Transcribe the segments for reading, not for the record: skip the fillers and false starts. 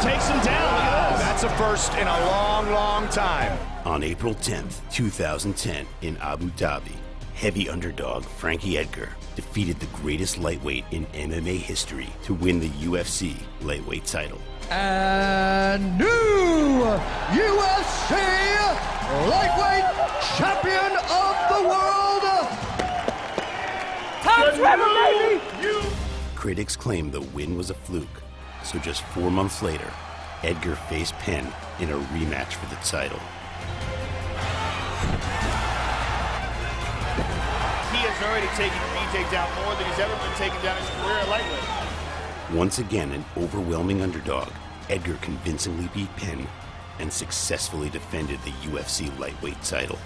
takes him down. Look at this. That's a first in a long, long time. On April 10th, 2010, in Abu Dhabi, heavy underdog Frankie Edgar defeated the greatest lightweight in MMA history to win the UFC lightweight title. And new UFC lightweight champion of the world, Tom's River, baby! Critics claim the win was a fluke, so just 4 months later, Edgar faced Penn in a rematch for the title. He has already taken BJ down more than he's ever been taken down in his career at lightweight. Once again, an overwhelming underdog, Edgar convincingly beat Penn and successfully defended the UFC lightweight title.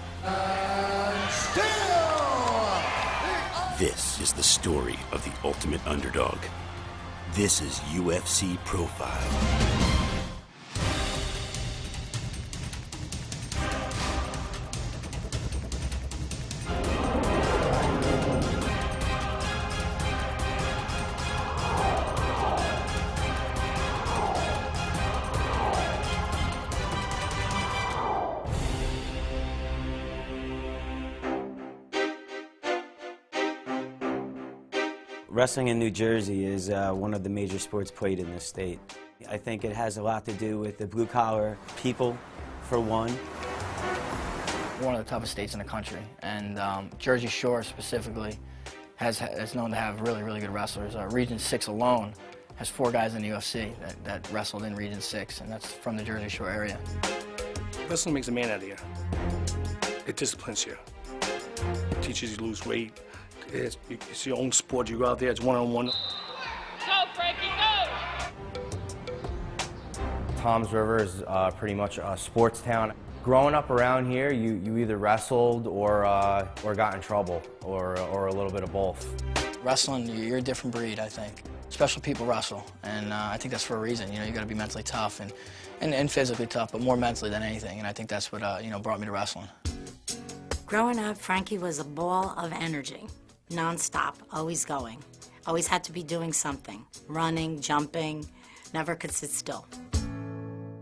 This is the story of the ultimate underdog. This is UFC Profile. Wrestling in New Jersey is one of the major sports played in this state. I think it has a lot to do with the blue-collar people, for one. One of the toughest states in the country, and Jersey Shore specifically is known to have really, really good wrestlers. Region 6 alone has 4 guys in the UFC that wrestled in Region 6, and that's from the Jersey Shore area. Wrestling makes a man out of you. It disciplines you. It teaches you to lose weight. It's your own sport. You go out there, it's one-on-one. Go, Frankie, go! Toms River is pretty much a sports town. Growing up around here, you either wrestled or got in trouble, or a little bit of both. Wrestling, you're a different breed, I think. Special people wrestle, and I think that's for a reason. You know, you got to be mentally tough and physically tough, but more mentally than anything. And I think that's what brought me to wrestling. Growing up, Frankie was a ball of energy. Non-stop, always going. Always had to be doing something. Running, jumping, never could sit still.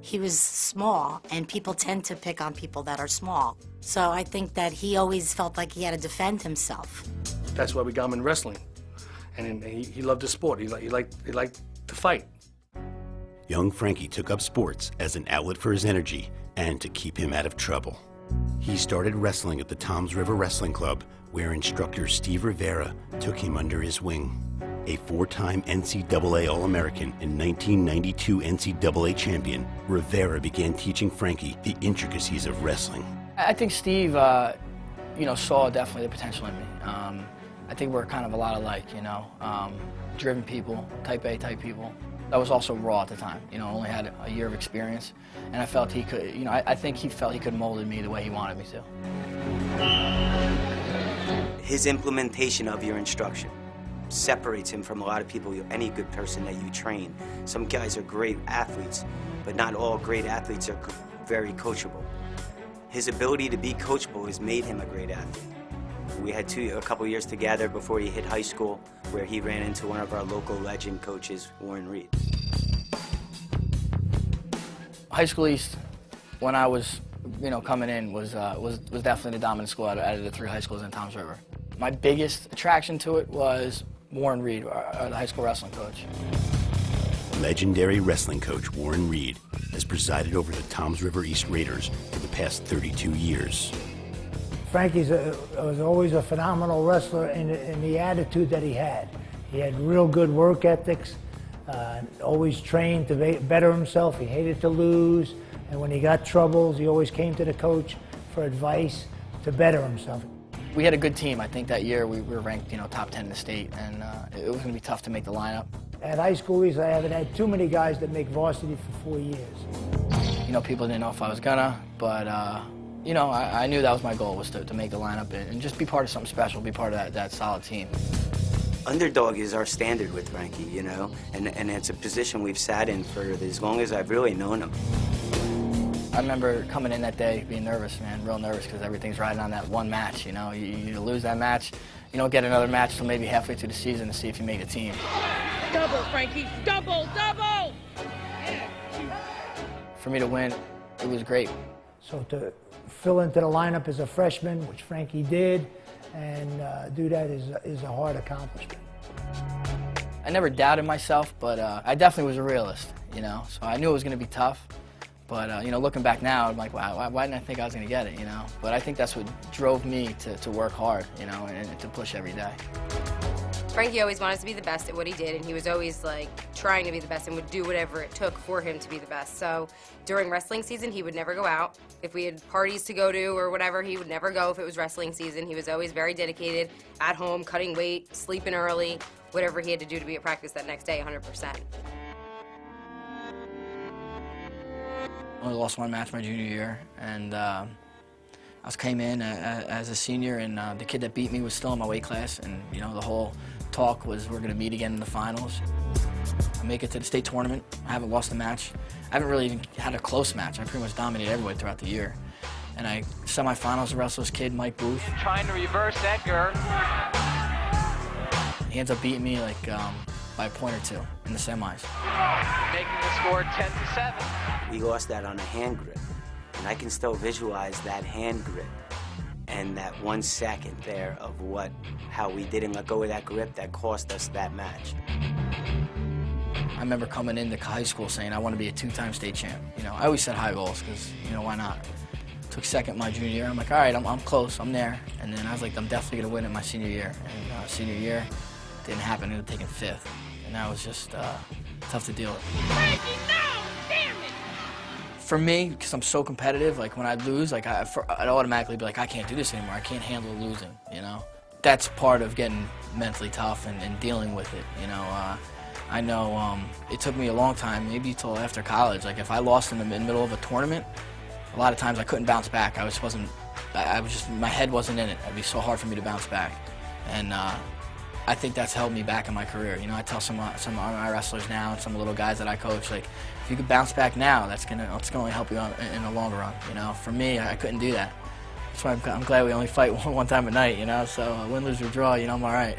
He was small, and people tend to pick on people that are small. So I think that he always felt like he had to defend himself. That's why we got him in wrestling. And he loved the sport. He liked to fight. Young Frankie took up sports as an outlet for his energy and to keep him out of trouble. He started wrestling at the Toms River Wrestling Club, where instructor Steve Rivera took him under his wing. A 4-time NCAA All-American and 1992 NCAA champion, Rivera began teaching Frankie the intricacies of wrestling. I think Steve, saw definitely the potential in me. I think we're kind of a lot alike, driven people, type A type people. I was also raw at the time, only had a year of experience, and I felt he could, I think he felt he could mold me the way he wanted me to. His implementation of your instruction separates him from a lot of people, any good person that you train. Some guys are great athletes, but not all great athletes are very coachable. His ability to be coachable has made him a great athlete. We had a couple years together before he hit high school, where he ran into one of our local legend coaches, Warren Reed. High School East, when I was, coming in, was definitely the dominant school out of the 3 high schools in Toms River. My biggest attraction to it was Warren Reed, the high school wrestling coach. Legendary wrestling coach Warren Reed has presided over the Toms River East Raiders for the past 32 years. Frankie was always a phenomenal wrestler in the attitude that he had. He had real good work ethics, always trained to better himself. He hated to lose, and when he got troubles, he always came to the coach for advice to better himself. We had a good team. I think that year we were ranked, top 10 in the state, and it was going to be tough to make the lineup. At High School East, I haven't had too many guys that make varsity for 4 years. People didn't know if I was gonna, but I knew that was my goal, was to make the lineup and just be part of something special, be part of that solid team. Underdog is our standard with Frankie, and it's a position we've sat in for as long as I've really known him. I remember coming in that day being nervous, man, real nervous, because everything's riding on that one match, You lose that match, you don't get another match till maybe halfway through the season to see if you make the team. Double, Frankie, double, double! for me to win, it was great. So to fill into the lineup as a freshman, which Frankie did, and do that is a hard accomplishment. I never doubted myself, but I definitely was a realist, you know. So I knew it was going to be tough. But, you know, looking back now, I'm like, wow, why didn't I think I was going to get it, you know? But I think that's what drove me to work hard, you know, and to push every day. Frankie always wanted to be the best at what he did, and he was always, like, trying to be the best and would do whatever it took for him to be the best. So during wrestling season, he would never go out. If we had parties to go to or whatever, he would never go if it was wrestling season. He was always very dedicated, at home, cutting weight, sleeping early, whatever he had to do to be at practice that next day, 100%. I only lost one match my junior year, and I came in as a senior, and the kid that beat me was still in my weight class, and you know the whole talk was we're going to meet again in the finals. I make it to the state tournament. I haven't lost a match. I haven't really even had a close match. I pretty much dominated everybody throughout the year. And I semifinals wrestle this kid, Mike Booth. Trying to reverse Edgar. He ends up beating me like by a point or two in the semis. Making the score 10-7. We lost that on a hand grip, and I can still visualize that hand grip and that 1 second there of how we didn't let go of that grip that cost us that match. I remember coming into high school saying I want to be a two-time state champ. You know, I always set high goals because, you know, why not? Took second my junior year. I'm like, all right, I'm close, I'm there. And then I was like, I'm definitely going to win it my senior year. And senior year, didn't happen. I ended up taking 5th. And that was just tough to deal with. Frankie, no! Damn it! For me, because I'm so competitive, like when I lose, like I'd automatically be like, I can't do this anymore. I can't handle losing, you know? That's part of getting mentally tough and dealing with it, you know? I know it took me a long time, maybe till after college. Like if I lost in the middle of a tournament, a lot of times I couldn't bounce back. I was just, my head wasn't in it. It'd be so hard for me to bounce back. And I think that's held me back in my career. You know, I tell some of my wrestlers now and some little guys that I coach, like, if you could bounce back now, that's gonna only help you in the long run. You know, for me, I couldn't do that. That's why I'm glad we only fight one time a night. You know, so win, lose, or draw, you know, I'm all right.